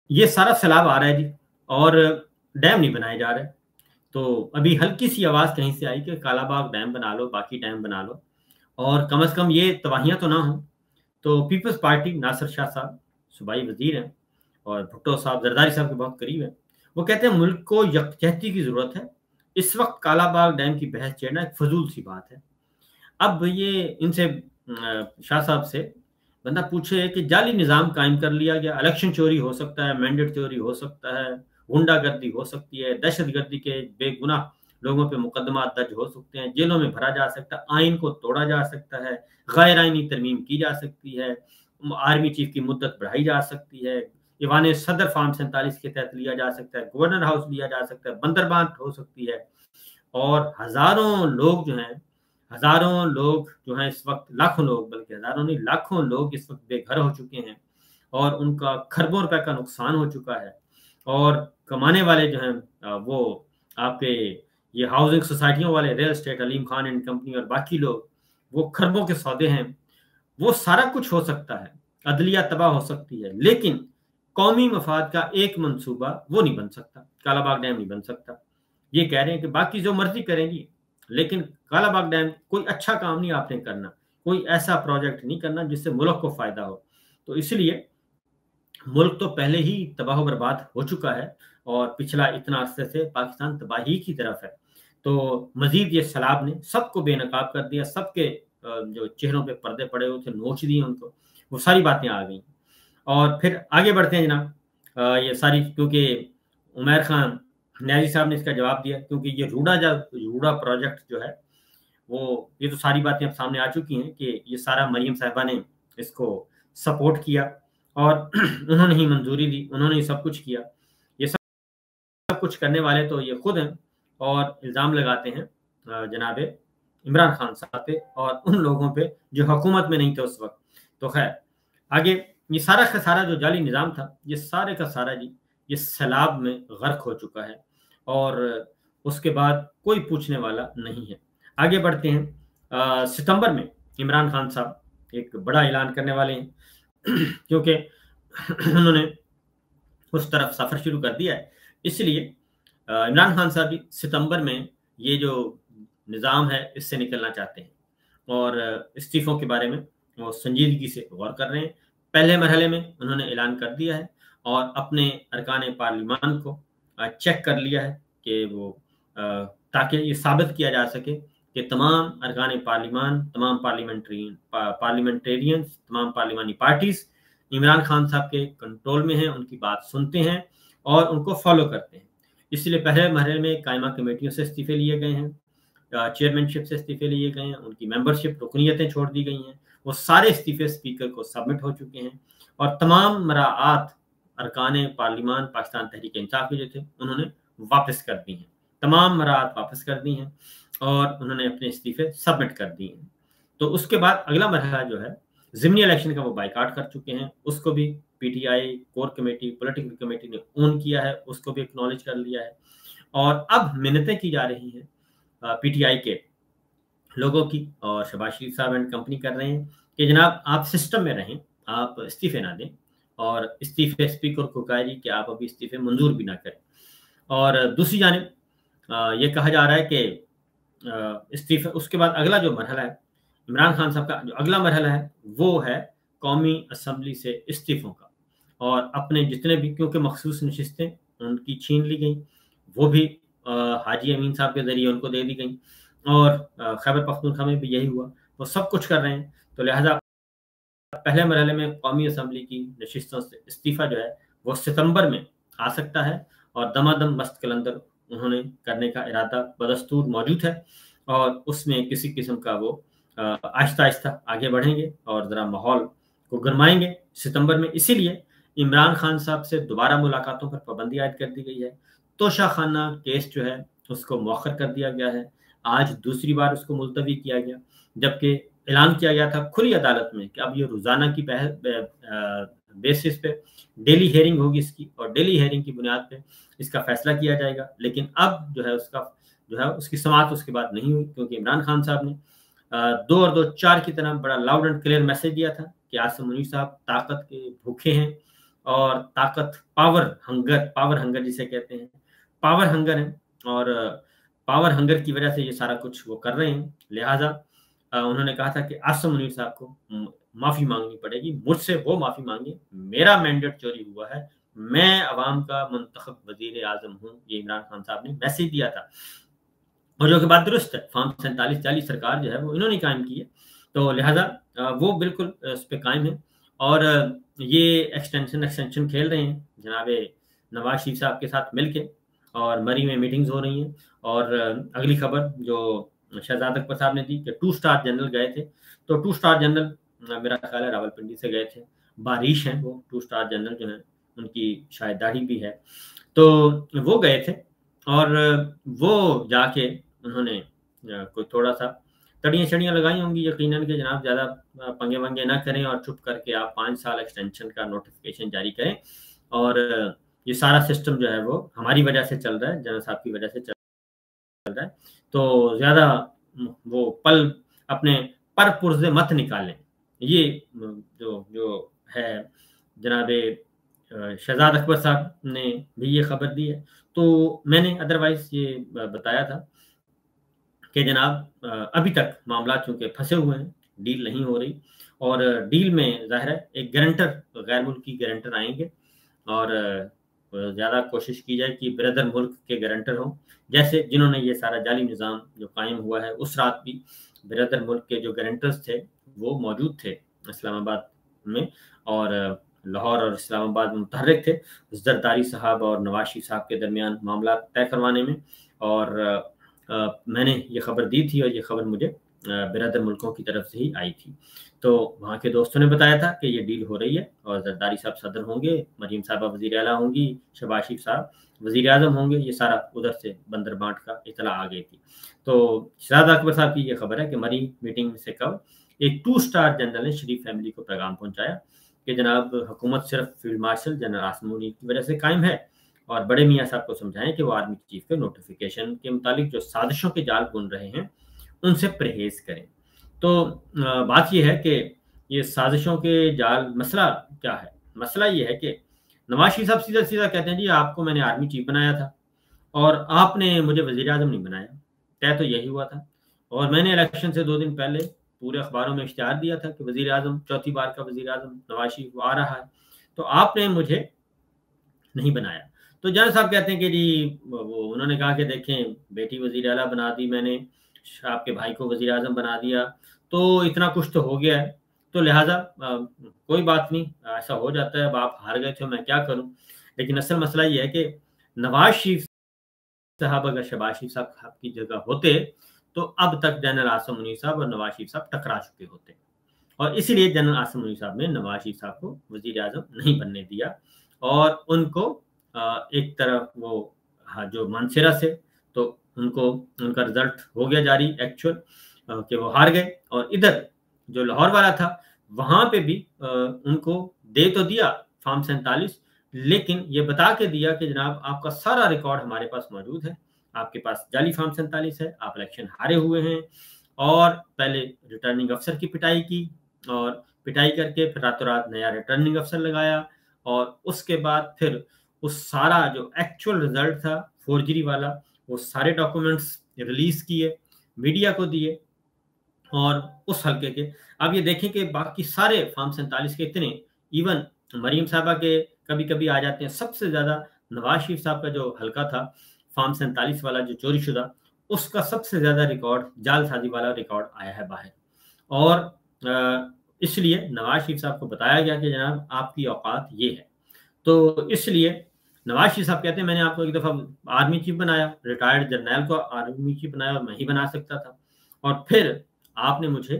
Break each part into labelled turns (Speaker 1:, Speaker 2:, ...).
Speaker 1: ये सारा सैलाब आ रहा है जी और डैम नहीं बनाए जा रहे। तो अभी हल्की-सी आवाज़ कहीं से आई कि कालाबाग डैम बना लो, बाकी डैम बना लो और कम से कम ये तबाहियाँ तो ना हों। तो पीपल्स पार्टी नासिर शाह साहब सूबाई वज़ीर हैं और भुट्टो साहब ज़रदारी साहब के बहुत करीब हैं। वो कहते हैं मुल्क को यकजहती की ज़रूरत है। इस वक़्त कालाबाग डैम की बहस छेड़ना एक फ़ुज़ूल-सी बात है। अब ये इनसे शाह साहब से बंदा पूछे कि जाली निज़ाम कायम कर लिया गया, इलेक्शन चोरी हो सकता है, मैंडेट चोरी हो सकता है, गुंडागर्दी हो सकती है, दहशतगर्दी के बेगुनाह लोगों पे मुकदमा दर्ज हो सकते हैं, जेलों में भरा जा सकता है, आइन को तोड़ा जा सकता है, गैर आइनी तरमीम की जा सकती है, आर्मी चीफ की मुद्दत बढ़ाई जा सकती है, ईवान सदर फार्म 47 के तहत लिया जा सकता है, गवर्नर हाउस लिया जा सकता है, बंदरबांट हो सकती है और हज़ारों लोग जो हैं इस वक़्त लाखों लोग बल्कि हज़ारों नहीं लाखों लोग इस वक़्त बेघर हो चुके हैं और उनका खरबों रुपए का नुकसान हो चुका है और कमाने वाले जो हैं वो आपके ये हाउसिंग सोसाइटियों वाले real estate Aleem Khan and company और बाकी लोग वो खरबों के सौदे हैं। वो सारा कुछ हो सकता है, अदलिया तबाह हो सकती है, लेकिन कौमी मफाद का एक मंसूबा वो नहीं बन सकता, कालाबाग डैम नहीं बन सकता। ये कह रहे हैं कि बाकी जो मर्ज़ी करेंगी, लेकिन कालाबाग डैम कोई अच्छा काम नहीं आपने करना, कोई ऐसा प्रोजेक्ट नहीं करना जिससे मुल्क को फ़ायदा हो। तो इसलिए मुल्क तो पहले ही तबाह-बर्बाद हो चुका है और पिछला इतना अरसे से पाकिस्तान तबाही की तरफ है। तो मज़ीद ये सैलाब ने सबको बेनकाब कर दिया, सबके जो चेहरों पे पर्दे पड़े हुए थे, नोच दिए उनको, वो सारी बातें आ गईं। और फिर आगे बढ़ते हैं जनाब ये सारी क्योंकि उमैर खान न्याज़ी साहब ने इसका जवाब दिया क्योंकि ये रूड़ा प्रोजेक्ट जो है, वो ये तो सारी बातें अब सामने आ चुकी हैं कि ये सारा मरियम साहिबा ने इसको सपोर्ट किया और उन्होंने ही मंजूरी दी, उन्होंने ही सब कुछ किया। ये सब कुछ करने वाले तो ये खुद हैं और इल्ज़ाम लगाते हैं जनाब इमरान खान साहब पे और उन लोगों पे जो हुकूमत में नहीं थे उस वक़्त। तो ख़ैर आगे ये सारा का सारा जो जाली निज़ाम था, ये सारे का सारा जी, ये सैलाब में गर्क हो चुका है और उसके बाद कोई पूछने वाला नहीं है। आगे बढ़ते हैं सितंबर में इमरान खान साहब एक बड़ा ऐलान करने वाले हैं क्योंकि उन्होंने उस तरफ सफ़र शुरू कर दिया है। इसलिए इमरान खान साहब भी सितंबर में ये जो निज़ाम है, इससे निकलना चाहते हैं और इस्तीफ़ों के बारे में वो संजीदगी से गौर कर रहे हैं। पहले मरहले में उन्होंने ऐलान कर दिया है और अपने अरकान पार्लिमान को चेक कर लिया है कि वो ताकि ये साबित किया जा सके कि तमाम अरकान पार्लिमान, तमाम पार्लियामेंटेरियंस, तमाम पार्लिमानी पार्टीज़ इमरान खान साहब के कंट्रोल में हैं, उनकी बात सुनते हैं और उनको फ़ॉलो करते हैं। इसलिए पहले मरहले में कायमा कमेटियों से इस्तीफ़े लिए गए हैं, चेयरमैनशिप से इस्तीफ़े लिए गए हैं, उनकी मेंबरशिप रुकनियतें छोड़ दी गई हैं। वो सारे इस्तीफ़े स्पीकर को सबमिट हो चुके हैं और तमाम मराआत अरकान पार्लिमान पाकिस्तान तहरीक-ए-इंसाफ के जो थे, उन्होंने वापस कर दी हैं। तमाम मराआत वापस कर दी हैं और उन्होंने अपने इस्तीफ़े सबमिट कर दिए हैं। तो उसके बाद अगला मरहला जो है, ज़िमनी इलेक्शन का वो बायकॉट कर चुके हैं, उसको भी PTI, core committee, political committee ने ओन किया है, उसको भी एक्नॉलेज कर लिया है और अब मिन्नतें की जा रही हैं पीटीआई के लोगों की और शहबाज शरीफ साहब एंड कंपनी कर रहे हैं कि जनाब आप सिस्टम में रहें, आप इस्तीफ़े ना दें और इस्तीफ़े स्पीकर को कहा जी कि आप अभी इस्तीफ़े मंजूर भी ना करें। और दूसरी जानिब ये कहा जा रहा है कि इस्तीफ़ा उसके बाद अगला जो मरहला है, इमरान खान साहब का जो अगला मरहला है, वो है कौमी असम्बली से इस्तीफ़ों का और अपने जितने भी क्योंकि मखसूस नशिस्तें उनकी छीन ली गई, वो भी हाजी अमीन साहब के ज़रिए उनको दे दी गई और खैबर पख्तूनख्वा में भी यही हुआ। वो सब कुछ कर रहे हैं, तो लिहाज़ा पहले मरहले में कौमी असम्बली की नशिस्तों से इस्तीफ़ा जो है, वो सितंबर में आ सकता है और दमादम मस्त कलंदर उन्होंने करने का इरादा बदस्तूर मौजूद है और उसमें किसी किस्म का वो आहिस्ता-आहिस्ता आगे बढ़ेंगे और ज़रा माहौल को गरमाएँगे सितंबर में। इसीलिए इमरान खान साहब से दोबारा मुलाकातों पर पाबंदी आयद कर दी गई है। तोशाखाना केस जो है, उसको मौखर कर दिया गया है। आज दूसरी बार उसको मुलतवी किया गया, जबकि ऐलान किया गया था खुली अदालत में कि अब ये रोज़ाना की बेसिस पे डेली हियरिंग होगी इसकी और डेली हियरिंग की बुनियाद पे इसका फैसला किया जाएगा। लेकिन अब जो है उसकी समाअत उसके बाद नहीं हुई क्योंकि इमरान खान साहब ने 2 और 2 4 की तरह बड़ा लाउड एंड क्लियर मैसेज दिया था कि आसिम मुनीर साहब ताकत के भूखे हैं और ताकत, पावर हंगर जिसे कहते हैं, पावर हंगर है और पावर हंगर की वजह से ये सारा कुछ वो कर रहे हैं। लिहाजा उन्होंने कहा था कि आसिम मुनीर साहब को माफ़ी मांगनी पड़ेगी, मुझसे वो माफ़ी मांगे, मेरा मैंडेट चोरी हुआ है, मैं अवाम का मुंतखब वज़ीर आज़म हूँ, ये इमरान खान साहब ने मैसेज दिया था। और जो कि बात दुरुस्त है, फॉर्म 47-40 सरकार जो है वो इन्होंने कायम की है, तो लिहाजा वो बिल्कुल उस पे कायम है और ये एक्सटेंशन खेल रहे हैं जनाब नवाज शरीफ साहब के साथ मिलके और मरी में मीटिंग्स हो रही हैं। और अगली खबर जो शहजाद अकबर साहब ने दी कि 2 स्टार जनरल गए थे, तो 2 स्टार जनरल मेरा ख्याल है रावलपिंडी से गए थे, बारिश हैं वो 2 स्टार जनरल जो हैं, उनकी शायद दाढ़ी भी है, तो वो गए थे और वो जाके उन्होंने कोई थोड़ा-सा तड़ियाँ-छड़ियाँ लगाई होंगी यकीनन कि जनाब ज़्यादा पंगे-वंगे ना करें और चुप करके आप 5 साल एक्सटेंशन का नोटिफ़िकेशन जारी करें और ये सारा सिस्टम जो है वो हमारी वजह से चल रहा है, जनरल साहब की वजह से चल रहा है, तो ज़्यादा वो पल अपने पर पुर्ज़े मत निकालें। ये जो है जनाब शहजाद अकबर साहब ने भी ये खबर दी है। तो मैंने अदरवाइज़ ये बताया था कि जनाब अभी तक मामला चूँकि फँसे हुए हैं, डील नहीं हो रही और डील में ज़ाहिर है एक गारंटर, गैर मुल्की गारंटर आएँगे और ज़्यादा कोशिश की जाए कि ब्रदर मुल्क के गारंटर हों। जैसे जिन्होंने ये सारा जाली निज़ाम जो कायम हुआ है, उस रात भी ब्रदर मुल्क के जो गारंटर्स थे, वो मौजूद थे इस्लामाबाद में और लाहौर और इस्लामाबाद में मुतहर्रिक थे, ज़रदारी साहब और नवाज शरीफ साहब के दरमियान मामला तय करवाने में। और मैंने ये खबर दी थी और ये खबर मुझे बिरादर मुल्कों की तरफ से ही आई थी। तो वहाँ के दोस्तों ने बताया था कि ये डील हो रही है और ज़रदारी साहब सदर होंगे, मरीम साहबा वज़ीर आला होंगी, शहबाज शरीफ साहब वज़ीर आज़म होंगे, ये सारा उधर से बंदरबांट का इत्तला आ गई थी। तो शहजाद अकबर साहब की ये खबर है कि मरी मीटिंग से कब एक 2 स्टार जनरल ने शरीफ फैमिली को पैगाम पहुँचाया कि जनाब हुकूमत सिर्फ field marshal general Asim Munir की वजह से कायम है और बड़े मियाँ साहब को समझाएं कि वो आर्मी चीफ के नोटिफिकेशन के मुताबिक जो साजिशों के जाल बुन रहे हैं उनसे परहेज करें। तो बात ये है कि ये साजिशों के जाल, मसला क्या है? मसला ये है कि नवाज शरीफ साहब सीधा-सीधा कहते हैं जी आपको मैंने आर्मी चीफ बनाया था और आपने मुझे वज़ीर आज़म नहीं बनाया। तय तो यही हुआ था और मैंने इलेक्शन से 2 दिन पहले पूरे अखबारों में इश्तिहार दिया था कि वज़ीर आज़म, चौथी बार का वज़ीर आज़म नवाज शरीफ आ रहा है, तो आपने मुझे नहीं बनाया। तो जनरल साहब कहते हैं कि जी वो उन्होंने कहा कि देखें बेटी वज़ीर आला बना दी मैंने, आपके भाई को वज़ीर आज़म बना दिया, तो इतना कुछ तो हो गया है, तो लिहाजा कोई बात नहीं, ऐसा हो जाता है, अब आप हार गए थे, मैं क्या करूँ? लेकिन असल मसला ये है कि नवाज शरीफ साहब अगर शहबाज शरीफ साहब की जगह होते, तो अब तक जनरल आसिम मुनीर साहब और नवाज शरीफ साहब टकरा चुके होते और इसीलिए जनरल आसिम मुनीर साहब ने नवाज शरीफ साहब को वज़ीर आज़म नहीं बनने दिया और उनको एक तरफ वो जो मानसेरा से तो उनको उनका रिजल्ट हो गया जारी एक्चुअल कि वो हार गए और इधर जो लाहौर वाला था वहां पे भी उनको दे तो दिया फॉर्म 47, लेकिन ये बता के दिया कि जनाब आपका सारा रिकॉर्ड हमारे पास मौजूद है, आपके पास जाली फॉर्म 47 है, आप इलेक्शन हारे हुए हैं और पहले रिटर्निंग अफसर की पिटाई की और पिटाई करके फिर रातों रात नया रिटर्निंग अफसर लगाया और उसके बाद फिर उस सारा जो एक्चुअल रिजल्ट था फोर्जरी वाला, वो सारे डॉक्यूमेंट्स रिलीज किए, मीडिया को दिए और उस हल्के के अब ये देखें कि बाकी सारे फॉर्म 47 के इतने, इवन मरीम साहबा के कभी-कभी आ जाते हैं। सबसे ज़्यादा नवाज शरीफ साहब का जो हल्का था, फॉर्म 47 वाला जो चोरीशुदा, उसका सबसे ज़्यादा रिकॉर्ड, जालसाज़ी वाला रिकॉर्ड आया है बाहर और इसलिए नवाज शरीफ साहब को बताया गया कि जनाब आपकी औकात ये है। तो इसलिए नवाज शरीफ साहब कहते हैं मैंने आपको एक दफ़ा आर्मी चीफ बनाया, रिटायर्ड जर्नैल को आर्मी चीफ बनाया और मैं ही बना सकता था और फिर आपने मुझे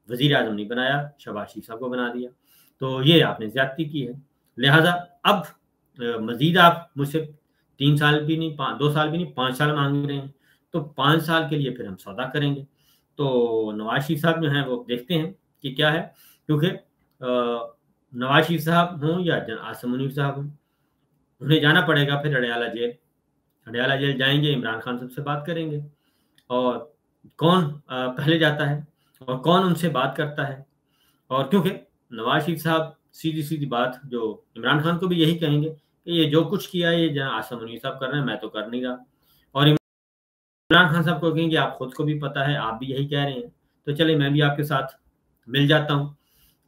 Speaker 1: वज़ीर आज़म नहीं बनाया, शहबाज शरीफ साहब को बना दिया। तो ये आपने ज़्यादती की है। लिहाजा अब मज़ीद आप मुझसे 3 साल भी नहीं, 2 साल भी नहीं, 5 साल माँग रहे हैं। तो 5 साल के लिए फिर हम सौदा करेंगे। तो नवाज शरीफ साहब जो हैं वो देखते हैं कि क्या है, क्योंकि नवाज शरीफ साहब हों या आसिम मुनीर साहब हों, उन्हें जाना पड़ेगा फिर अडयाला जेल। अडयाला जेल जाएँगे, इमरान खान साहब से बात करेंगे और कौन पहले जाता है और कौन उनसे बात करता है और क्योंकि नवाज शरीफ साहब सीधी-सीधी बात जो इमरान खान को भी यही कहेंगे कि ये जो कुछ किया है ये जना आसिम मुनीर साहब कर रहे हैं, मैं तो कर नहीं रहा। और इमरान खान साहब को कहेंगे आप खुद को भी पता है, आप भी यही कह रहे हैं, तो चलिए मैं भी आपके साथ मिल जाता हूँ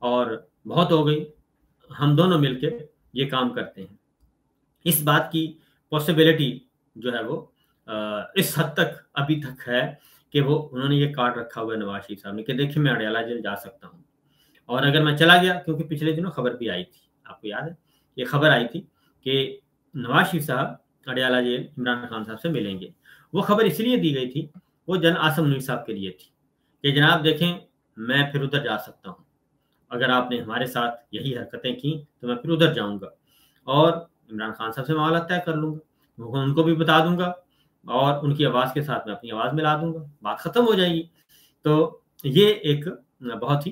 Speaker 1: और बहुत हो गई, हम दोनों मिलके ये काम करते हैं। इस बात की पॉसिबिलिटी जो है वो इस हद तक अभी तक है कि वो उन्होंने ये कार्ड रखा हुआ है नवाज शरीफ साहब ने कि देखिए मैं अडयाला जेल जा सकता हूँ, और अगर मैं चला गया, क्योंकि पिछले दिनों खबर भी आई थी, आपको याद है ये खबर आई थी कि नवाज शरीफ साहब अडयाला जेल इमरान खान साहब से मिलेंगे। वो खबर इसलिए दी गई थी, वो जन आसिम मुनीर साहब के लिए थी कि जनाब देखें मैं फिर उधर जा सकता हूँ, अगर आपने हमारे साथ यही हरकतें की तो मैं फिर उधर जाऊँगा और इमरान खान साहब से मामला तय कर लूँगा, उनको भी बता दूँगा और उनकी आवाज़ के साथ मैं अपनी आवाज़ मिला दूँगा, बात ख़त्म हो जाएगी। तो ये एक बहुत ही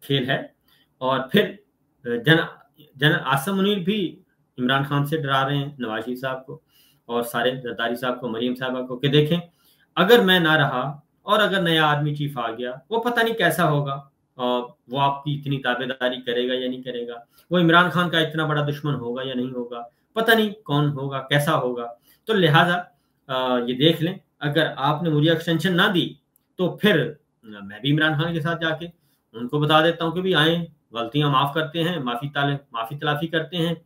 Speaker 1: खेल है। और फिर जन आसिम मुनीर भी इमरान खान से डरा रहे हैं नवाज शरीफ साहब को और सारे जरदारी साहब को, मरीम साहबा को कि देखें अगर मैं ना रहा और अगर नया आर्मी चीफ आ गया, वो पता नहीं कैसा होगा, वो आपकी इतनी ताबेदारी करेगा या नहीं करेगा, वो इमरान खान का इतना बड़ा दुश्मन होगा या नहीं होगा, पता नहीं कौन होगा, कैसा होगा। तो लिहाजा ये देख लें, अगर आपने मुझे एक्सटेंशन ना दी तो फिर मैं भी इमरान खान के साथ जाके उनको बता देता हूँ कि भी आए, गलतियां माफ करते हैं, माफी तलाफी करते हैं,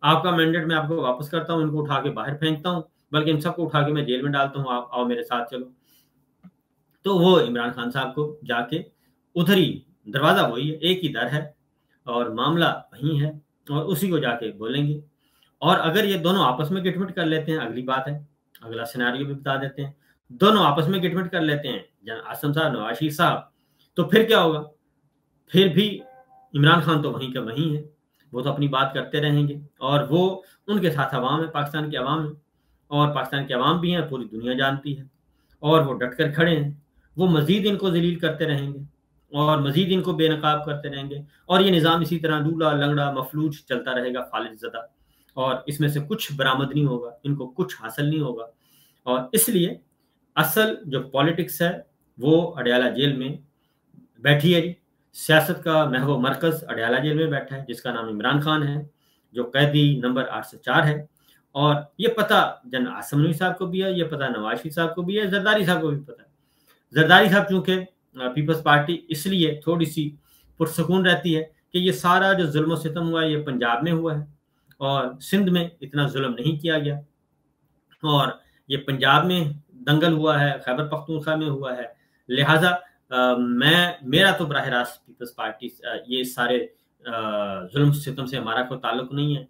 Speaker 1: आपका मैंडेट मैं आपको वापस करता हूँ, इनको उठा के बाहर फेंकता हूँ, बल्कि इन सबको उठा के मैं जेल में डालता हूँ, आप आओ मेरे साथ चलो। तो वो इमरान खान साहब को जाके उधर ही, दरवाजा वही है, एक ही दर है और मामला वही है और उसी को जाके बोलेंगे। और अगर ये दोनों आपस में गिटमिट कर लेते हैं, अगली बात है, अगला सिनेरियो भी बता देते हैं, दोनों आपस में गिटमिट कर लेते हैं जन आसिम साहब, नवाज शरीफ साहब, तो फिर क्या होगा? फिर भी इमरान खान तो वहीं का वहीं है, वो तो अपनी बात करते रहेंगे और वो उनके साथ अवाम है, पाकिस्तान की अवाम है और पाकिस्तान की अवाम भी है, पूरी दुनिया जानती है और वो डट कर खड़े हैं। वो मज़ीद इनको ज़लील करते रहेंगे और मज़ीद इनको बेनकाब करते रहेंगे और ये निज़ाम इसी तरह लूला लंगड़ा मफलूज चलता रहेगा फालिज ज़दा, और इसमें से कुछ बरामद नहीं होगा, इनको कुछ हासिल नहीं होगा। और इसलिए असल जो पॉलिटिक्स है वो अडयाला जेल में बैठी है। सियासत का महव मरकज़ अडयाला जेल में बैठा है, जिसका नाम इमरान खान है, जो कैदी नंबर 804 है। और ये पता जन आसिम मुनीर साहब को भी है, ये पता नवाज शरीफ साहब को भी है, जरदारी साहब को भी पता है। जरदारी साहब चूंकि पीपल्स पार्टी इसलिए थोड़ी सी पुरसकून रहती है कि ये सारा जो जुल्म सितम हुआ है ये पंजाब में हुआ है और सिंध में इतना जुल्म नहीं किया गया, और ये पंजाब में दंगल हुआ है, खैबर पख्तूनख्वा में हुआ है। लिहाजा मेरा तो बराह रास्त पीपल्स पार्टी ये सारे जुल्म सितम से हमारा कोई ताल्लुक नहीं है।